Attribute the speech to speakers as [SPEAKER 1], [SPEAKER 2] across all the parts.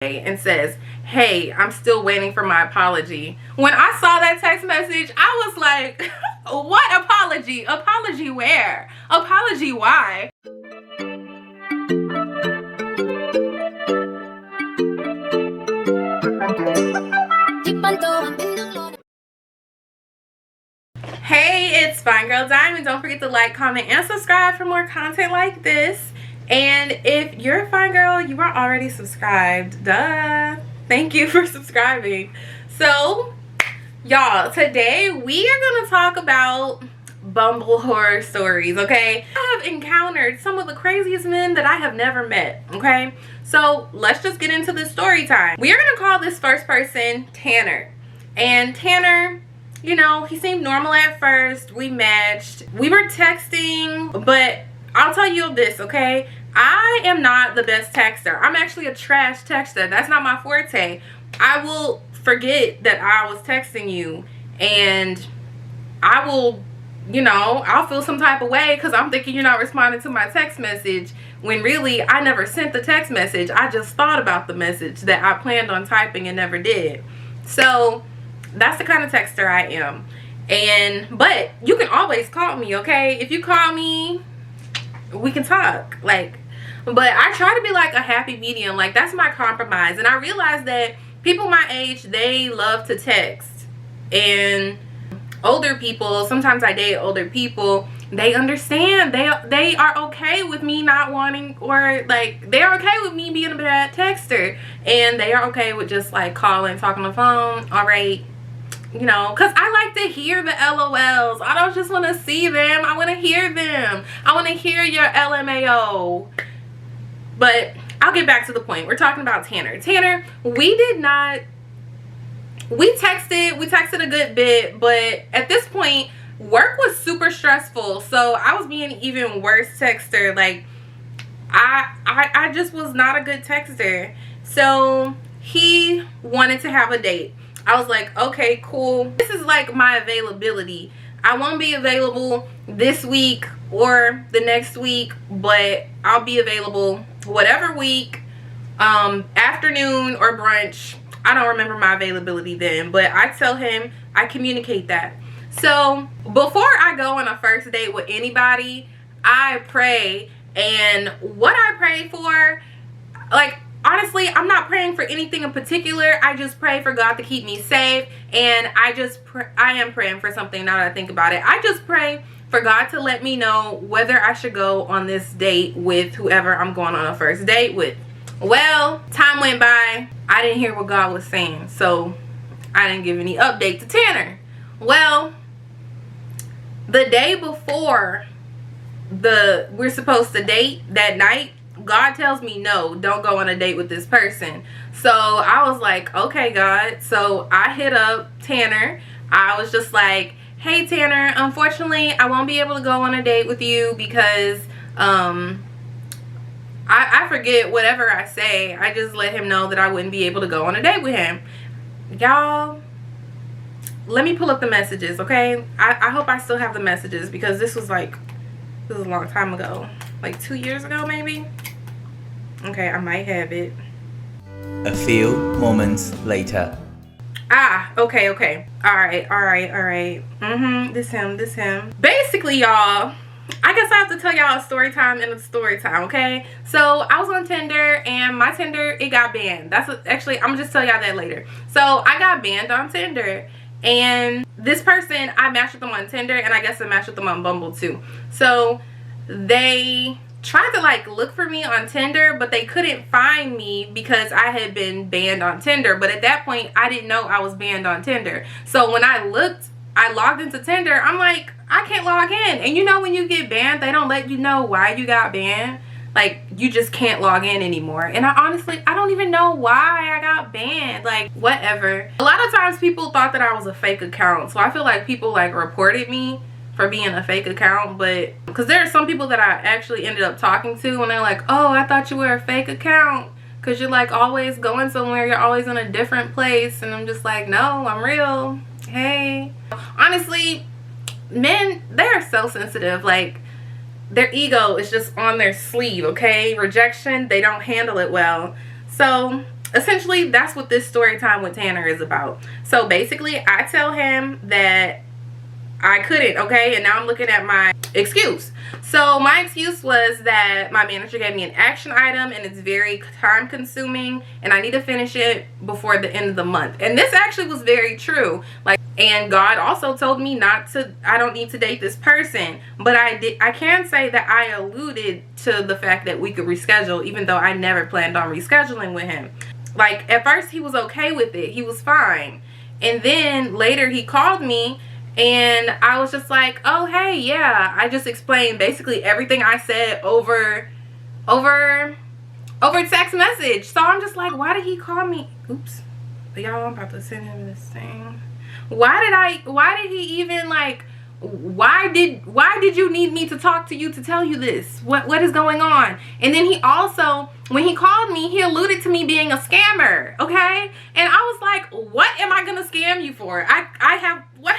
[SPEAKER 1] and says, "Hey, I'm still waiting for my apology." When I saw that text message, I was like, what apology? Apology where? Apology why? Hey, it's FineGirl Diamond. Don't forget to like, comment, and subscribe for more content like this. And if you're a fine girl, you are already subscribed. Duh. Thank you for subscribing. So, y'all, today we are going to talk about Bumble horror stories, okay? I have encountered some of the craziest men that I have never met, okay? So, let's just get into this story time. We are going to call this first person Tanner. And Tanner, you know, he seemed normal at first. We matched. We were texting, but I'll tell you this, okay? I am not the best texter. I'm actually a trash texter. That's not my forte. I will forget that I was texting you, and I will, you know, I'll feel some type of way because I'm thinking you're not responding to my text message, when really I never sent the text message. I just thought about the message that I planned on typing and never did. So that's the kind of texter I am. But you can always call me, okay? If you call me, we can talk. But I try to be like a happy medium. Like, that's my compromise. And I realize that people my age, they love to text. And older people, sometimes I date older people, they understand. They are okay with me not wanting, or like, they're okay with me being a bad texter. And they are okay with just like calling, talking on the phone. All right. You know, because I like to hear the LOLs. I don't just want to see them. I want to hear them. I want to hear your LMAO. But I'll get back to the point. We're talking about Tanner. Tanner, we texted a good bit, but at this point, work was super stressful. So I was being an even worse texter. Like, I just was not a good texter. So he wanted to have a date. I was like, okay, cool. This is like my availability. I won't be available this week or the next week, but I'll be available whatever week, afternoon or brunch. I don't remember my availability then, but I tell him, I communicate that. So before I go on a first date with anybody, I pray. And what I pray for, like, honestly, I'm not praying for anything in particular. I just pray for God to keep me safe. And I am praying for something now that I think about it. I just pray for God to let me know whether I should go on this date with whoever I'm going on a first date with. Well, time went by. I didn't hear what God was saying, so I didn't give any update to Tanner. Well, the day before we're supposed to date, that night, God tells me, no, don't go on a date with this person. So I was like, okay, God. So I hit up Tanner. I was just like, hey, Tanner, unfortunately, I won't be able to go on a date with you because I forget whatever I say. I just let him know that I wouldn't be able to go on a date with him. Y'all, let me pull up the messages, okay? I hope I still have the messages, because this was a long time ago. Like 2 years ago, maybe? Okay, I might have it.
[SPEAKER 2] A few moments later.
[SPEAKER 1] Ah, okay. Alright. This him. Basically, y'all, I guess I have to tell y'all a story time in a story time, okay? So, I was on Tinder, and my Tinder, it got banned. Actually, I'm gonna just tell y'all that later. So, I got banned on Tinder. And this person, I matched with them on Tinder, and I guess I matched with them on Bumble, too. So, they tried to like look for me on Tinder, but they couldn't find me because I had been banned on Tinder. But at that point, I didn't know I was banned on Tinder. So when I logged into Tinder, I'm like, I can't log in. And you know, when you get banned, they don't let you know why you got banned. Like, you just can't log in anymore. And I don't even know why I got banned. Like, whatever. A lot of times people thought that I was a fake account. So I feel like people like reported me for being a fake account, but because there are some people that I actually ended up talking to, and they're like, oh, I thought you were a fake account because you're like always going somewhere, you're always in a different place. And I'm just like, no, I'm real. Hey, honestly, men, they're so sensitive. Like, their ego is just on their sleeve, okay? Rejection, they don't handle it well. So essentially that's what this story time with Tanner is about. So basically I tell him that I couldn't, okay? And now I'm looking at my excuse. So my excuse was that my manager gave me an action item and it's very time consuming and I need to finish it before the end of the month. And this actually was very true. Like, and God also told me I don't need to date this person. But I can say that I alluded to the fact that we could reschedule, even though I never planned on rescheduling with him. Like, at first he was okay with it. He was fine. And then later he called me and I was just like, oh, hey, yeah. I just explained basically everything I said over text message. So I'm just like, why did he call me? Oops. But y'all, I'm about to send him this thing. Why did he even, like, why did you need me to talk to you to tell you this? What is going on? And then he also, when he called me, he alluded to me being a scammer, okay? And I was like, what am I gonna scam you for? I have what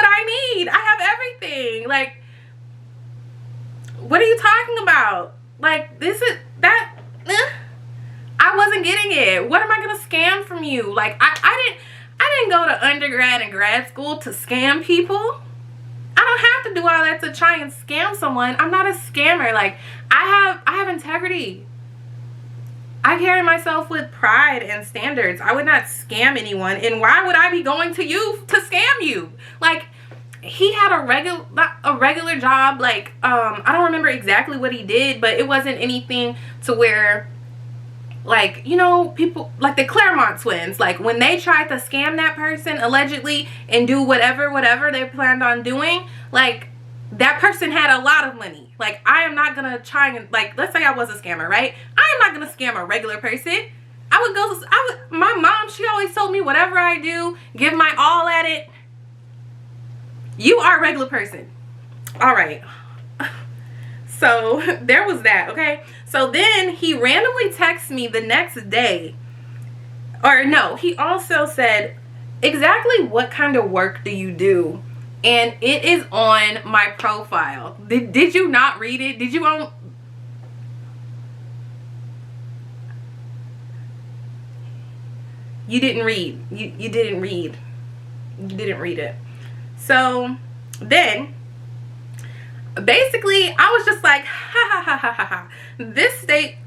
[SPEAKER 1] I need. I have everything. Like, what are you talking about? Like, this is that I wasn't getting it. What am I gonna scam from you? Like, I didn't go to undergrad and grad school to scam people. I don't have to do all that to try and scam someone. I'm not a scammer. Like, I have integrity. I carry myself with pride and standards. I would not scam anyone. And why would I be going to you to scam you? Like, he had a regular job. Like, I don't remember exactly what he did, but it wasn't anything to where, like, you know, people like the Claremont twins, like when they tried to scam that person allegedly and do whatever they planned on doing, like, that person had a lot of money. Like, I am not gonna try and, like, let's say I was a scammer, right? I am not gonna scam a regular person. My mom, she always told me whatever I do, give my all at it. You are a regular person. All right. So there was that, okay? So then he randomly texted me the next day. Or no, he also said, exactly what kind of work do you do? And it is on my profile. Did you not read it? Did you You didn't read. You didn't read. You didn't read it. So then basically I was just like, ha.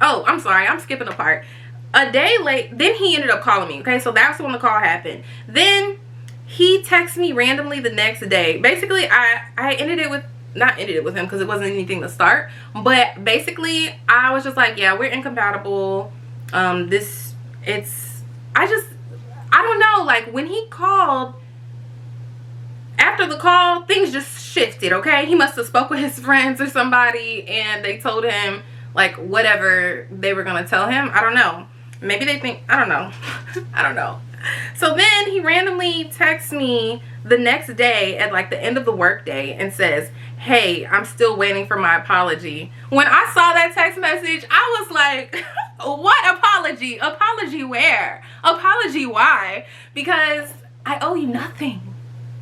[SPEAKER 1] Oh, I'm sorry, I'm skipping a part. A day late, then he ended up calling me, okay? So that's when the call happened. Then he texted me randomly the next day. Basically, I not ended it with him because it wasn't anything to start. But basically, I was just like, yeah, we're incompatible. I don't know, like, when he called, after the call, things just shifted, okay? He must have spoke with his friends or somebody, and they told him, like, whatever they were going to tell him. I don't know. Maybe they think, I don't know. I don't know. So then he randomly texts me the next day at, like, the end of the workday and says, hey, I'm still waiting for my apology. When I saw that text message, I was like, what apology? Apology where? Apology why? Because I owe you nothing.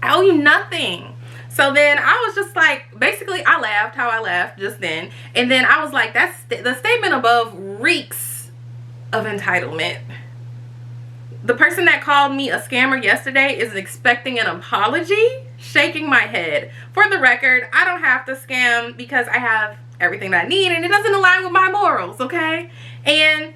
[SPEAKER 1] I owe you nothing. So then I was just like, basically I laughed how I laughed just then. And then I was like, that's the statement above reeks of entitlement. The person that called me a scammer yesterday is expecting an apology? Shaking my head. For the record, I don't have to scam because I have everything that I need and it doesn't align with my morals, okay? And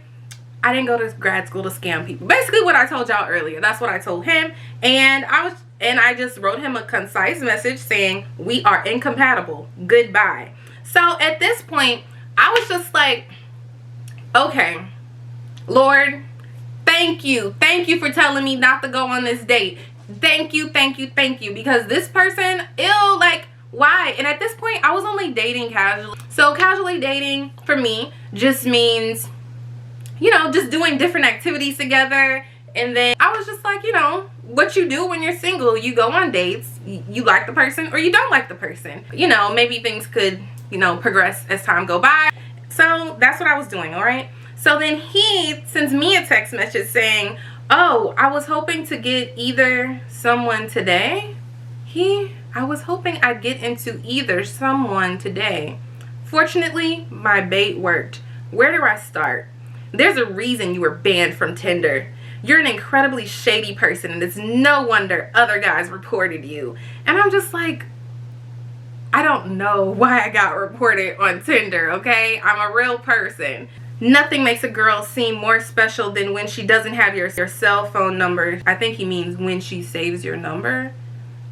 [SPEAKER 1] I didn't go to grad school to scam people. Basically what I told y'all earlier. That's what I told him. And I just wrote him a concise message saying, we are incompatible. Goodbye. So at this point, I was just like, okay, Lord, thank you. Thank you for telling me not to go on this date. Thank you. Because this person, ew, like, why? And at this point, I was only dating casually. So casually dating for me just means, you know, just doing different activities together. And then I was just like, you know, what you do when you're single, you go on dates, you like the person or you don't like the person. You know, maybe things could, you know, progress as time go by. So that's what I was doing, all right? So then he sends me a text message saying, oh, I was hoping to get either someone today. I was hoping I'd get into either someone today. Fortunately, my bait worked. Where do I start? There's a reason you were banned from Tinder. You're an incredibly shady person, and it's no wonder other guys reported you. And I'm just like, I don't know why I got reported on Tinder, okay? I'm a real person. Nothing makes a girl seem more special than when she doesn't have your cell phone number. I think he means when she saves your number.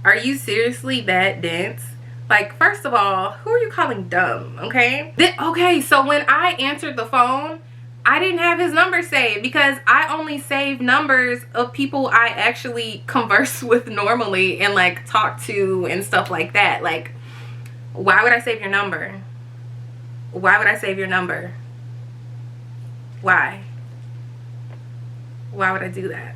[SPEAKER 1] Are you seriously that dense? Like, first of all, who are you calling dumb, okay? Okay, so when I answered the phone, I didn't have his number saved because I only save numbers of people I actually converse with normally and like talk to and stuff like that. Like, why would I save your number? Why would I save your number? Why? Why would I do that?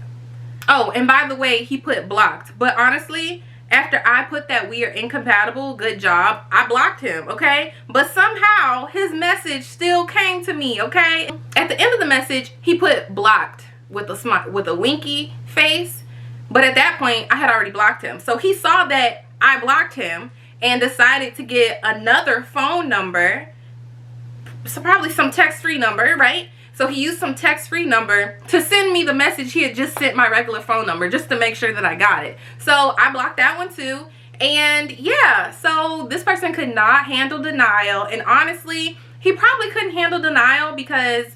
[SPEAKER 1] Oh, and by the way, he put blocked. But honestly, after I put that we are incompatible, good job, I blocked him, okay? But somehow his message still came to me, okay? At the end of the message, he put blocked with a smile, with a winky face. But at that point, I had already blocked him. So he saw that I blocked him and decided to get another phone number. So probably some text-free number, right? So he used some text-free number to send me the message he had just sent my regular phone number just to make sure that I got it. So I blocked that one too. And yeah, so this person could not handle denial. And honestly, he probably couldn't handle denial because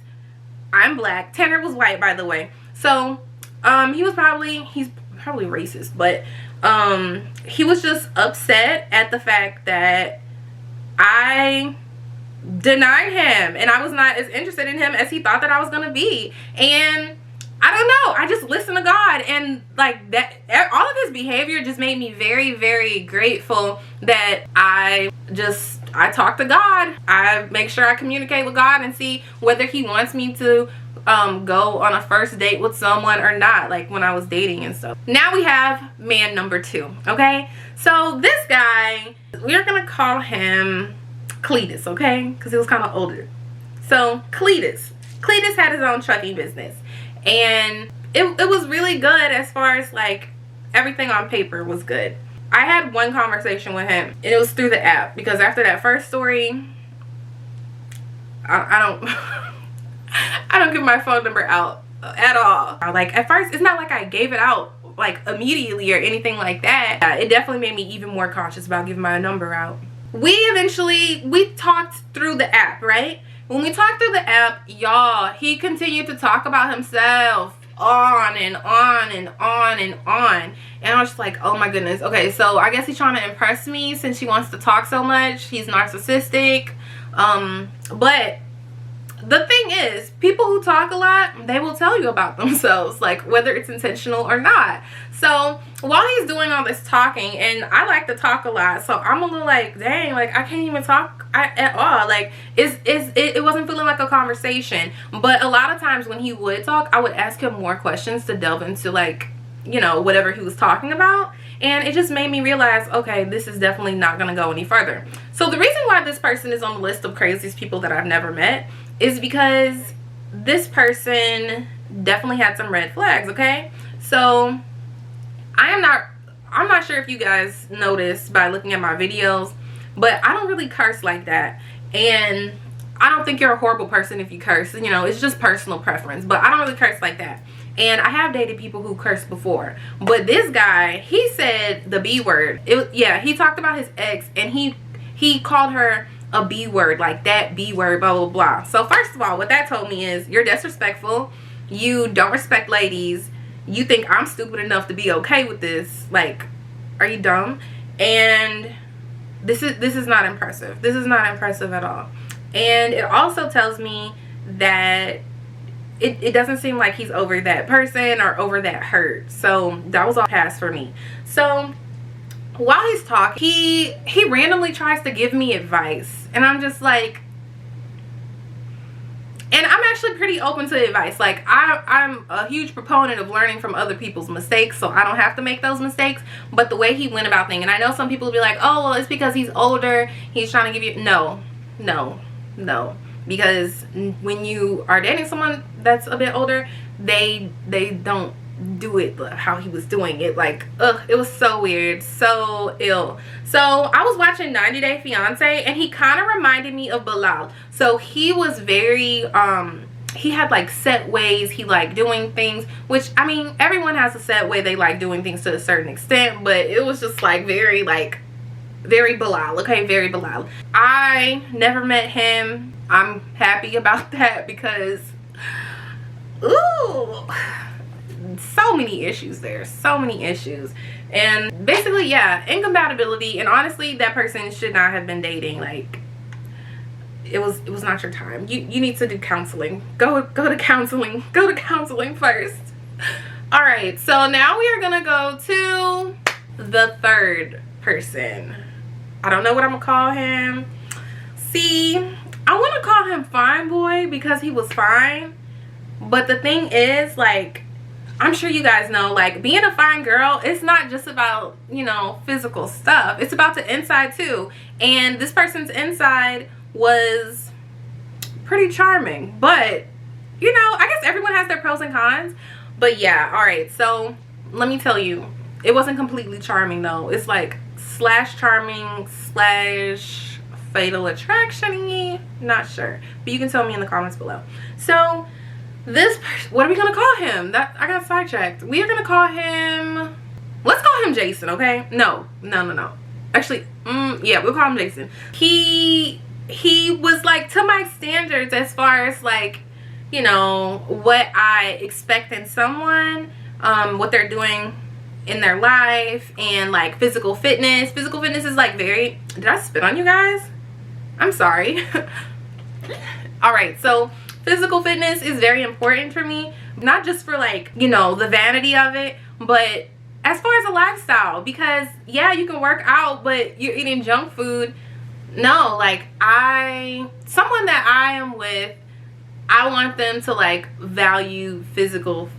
[SPEAKER 1] I'm black. Tanner was white, by the way. So he's probably racist, but he was just upset at the fact that I denied him and I was not as interested in him as he thought that I was gonna be. And I don't know, I just listened to God, and like that, all of his behavior just made me very, very grateful that I talk to God. I make sure I communicate with God and see whether he wants me to go on a first date with someone or not, like when I was dating and stuff. Now we have man number 2, okay? So this guy, we're gonna call him Cletus, okay? Because he was kind of older. So Cletus had his own trucking business, and it was really good as far as like everything on paper was good. I had one conversation with him, and it was through the app, because after that first story, I don't I don't give my phone number out at all. Like at first, it's not like I gave it out like immediately or anything like that. It definitely made me even more cautious about giving my number out. We talked through the app, right? When we talked through the app, y'all, he continued to talk about himself on and on and on and on. And I was just like, oh my goodness. Okay, so I guess he's trying to impress me since he wants to talk so much. He's narcissistic. But the thing is, people who talk a lot, they will tell you about themselves, like whether it's intentional or not. So while he's doing all this talking, and I like to talk a lot, so I'm a little like, dang, like I can't even talk at all. Like it wasn't feeling like a conversation. But a lot of times when he would talk, I would ask him more questions to delve into, like, you know, whatever he was talking about. And it just made me realize, okay, this is definitely not going to go any further. So the reason why this person is on the list of craziest people that I've never met is because this person definitely had some red flags, okay? So I'm not sure if you guys noticed by looking at my videos, but I don't really curse like that. And I don't think you're a horrible person if you curse. You know, it's just personal preference. But I don't really curse like that. And I have dated people who cursed before. But this guy, he said the B word. Yeah, he talked about his ex, and he called her a B word, like that B word, blah, blah, blah. So first of all, what that told me is you're disrespectful. You don't respect ladies. You think I'm stupid enough to be okay with this. Like, are you dumb? And this is not impressive. This is not impressive at all. And it also tells me that it doesn't seem like he's over that person or over that hurt. So that was all pass for me. So while he's talking, he randomly tries to give me advice, and I'm just like, and I'm actually pretty open to advice. Like I'm a huge proponent of learning from other people's mistakes, so I don't have to make those mistakes. But the way he went about things, and I know some people will be like, oh well, it's because he's older, he's trying to give you, no, because when you are dating someone that's a bit older, they don't do it how he was doing it. Like, ugh, it was so weird, so ill. So I was watching 90 Day Fiance, and he kind of reminded me of Bilal. So he was very he had like set ways he liked doing things, which I mean, everyone has a set way they like doing things to a certain extent, but it was just like very Bilal, okay, very Bilal. I never met him. I'm happy about that because, ooh, so many issues there, so many issues. And basically, yeah, incompatibility. And honestly, that person should not have been dating. Like, it was not your time. You need to do counseling. Go to counseling. Go to counseling first. All right, so now we are gonna go to the third person. I don't know what I'm gonna call him. See, I want to call him Fine Boy because he was fine. But the thing is, like, I'm sure you guys know, like, being a fine girl, it's not just about, you know, physical stuff. It's about the inside too. And this person's inside was pretty charming. But, you know, I guess everyone has their pros and cons. But yeah, all right. So let me tell you, it wasn't completely charming though. It's like slash charming slash fatal attraction-y. Not sure. But you can tell me in the comments below. So this person, what are we gonna call him? That I got sidetracked. We are gonna call him, let's call him Jason, okay? No. Actually, yeah, we'll call him Jason. He was like to my standards as far as like, you know, what I expect in someone, what they're doing in their life, and like physical fitness. Physical fitness is like very, did I spit on you guys? I'm sorry. All right, so physical fitness is very important for me, not just for like, you know, the vanity of it, but as far as a lifestyle. Because yeah, you can work out, but you're eating junk food. No, like someone that I am with, I want them to like value physical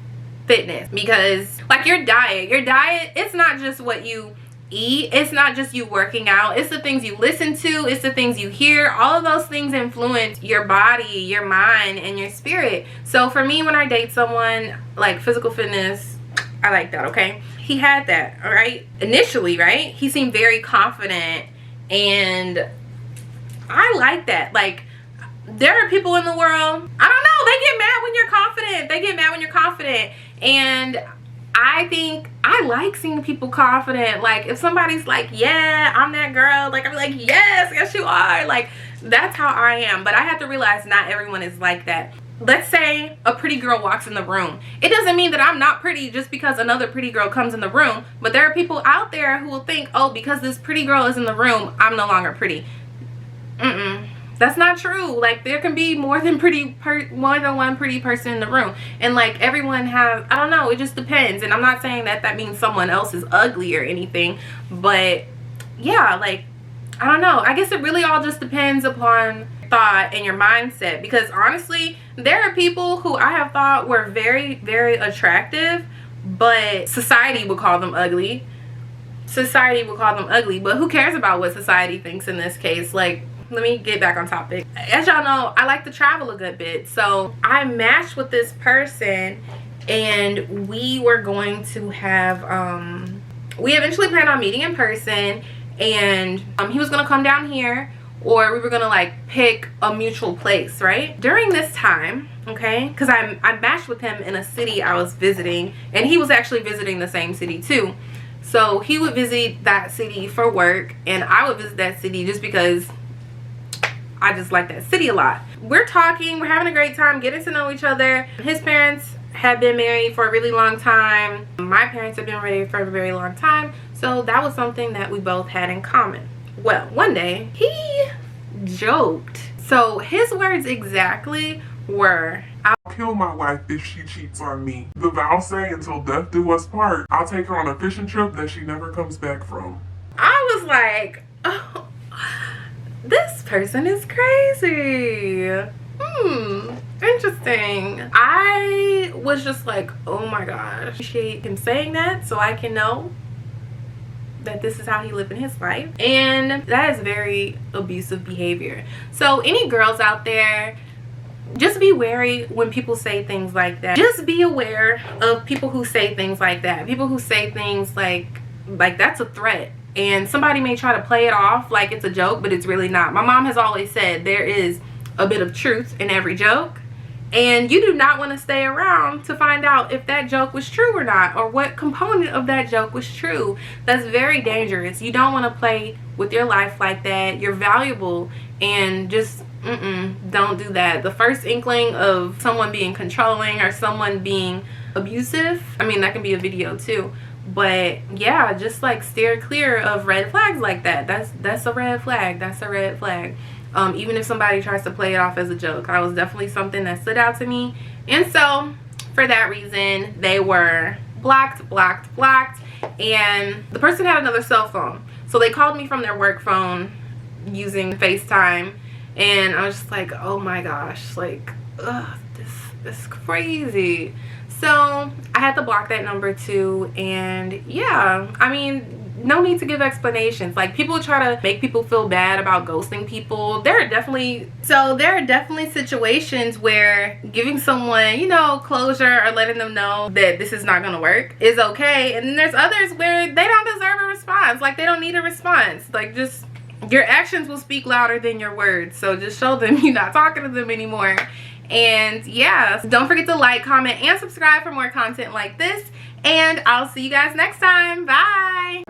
[SPEAKER 1] fitness. Because like your diet, it's not just what you eat, it's not just you working out, it's the things you listen to, it's the things you hear. All of those things influence your body, your mind, and your spirit. So for me, when I date someone, like physical fitness, I like that, okay? He had that, all right? Initially, right? He seemed very confident, and I like that. Like, there are people in the world, I don't know, they get mad when you're confident. They get mad when you're confident. And I think I like seeing people confident. Like, if somebody's like, yeah, I'm that girl, like, I'm like, yes you are. Like, that's how I am. But I have to realize not everyone is like that. Let's say a pretty girl walks in the room. It doesn't mean that I'm not pretty just because another pretty girl comes in the room. But there are people out there who will think, oh, because this pretty girl is in the room, I'm no longer pretty. That's not true. Like, there can be more than one pretty person in the room. And like, everyone has, I don't know, it just depends. And I'm not saying that that means someone else is ugly or anything, but yeah, like, I don't know. I guess it really all just depends upon thought and your mindset. Because honestly, there are people who I have thought were very, very attractive, but society would call them ugly. Society would call them ugly, but who cares about what society thinks in this case? Like, let me get back on topic. As y'all know, I like to travel a good bit. So I matched with this person, and we were going to have, we eventually planned on meeting in person, and he was going to come down here, or we were going to like pick a mutual place, right? During this time, okay, because I matched with him in a city I was visiting, and he was actually visiting the same city too. So he would visit that city for work, and I would visit that city just because I just like that city a lot. We're talking, we're having a great time, getting to know each other. His parents had been married for a really long time. My parents have been married for a very long time. So that was something that we both had in common. Well, one day he joked. So his words exactly were,
[SPEAKER 3] I'll kill my wife if she cheats on me. The vow say, until death do us part. I'll take her on a fishing trip that she never comes back from.
[SPEAKER 1] I was like, oh, this person is crazy. Interesting. I was just like, oh my gosh. I appreciate him saying that so I can know that this is how he living his life. And that is very abusive behavior. So any girls out there, just be wary when people say things like that. Just be aware of people who say things like that. People who say things like that's a threat. And somebody may try to play it off like it's a joke, but it's really not. My mom has always said there is a bit of truth in every joke. And you do not want to stay around to find out if that joke was true or not, or what component of that joke was true. That's very dangerous. You don't want to play with your life like that. You're valuable, and just don't do that. The first inkling of someone being controlling or someone being abusive, I mean, that can be a video too, but yeah, just like steer clear of red flags like that. That's a red flag. That's a red flag. Even if somebody tries to play it off as a joke. That was definitely something that stood out to me, and so for that reason they were blocked. And the person had another cell phone, so they called me from their work phone using FaceTime, and I was just like, oh my gosh, like, ugh, this is crazy. So I had to block that number too. And yeah, I mean, no need to give explanations. Like, people try to make people feel bad about ghosting people. There are definitely situations where giving someone, you know, closure or letting them know that this is not gonna work is okay, and then there's others where they don't deserve a response. Like, they don't need a response. Like, just your actions will speak louder than your words. So just show them you're not talking to them anymore. And yeah, don't forget to like, comment, and subscribe for more content like this, and I'll see you guys next time. Bye.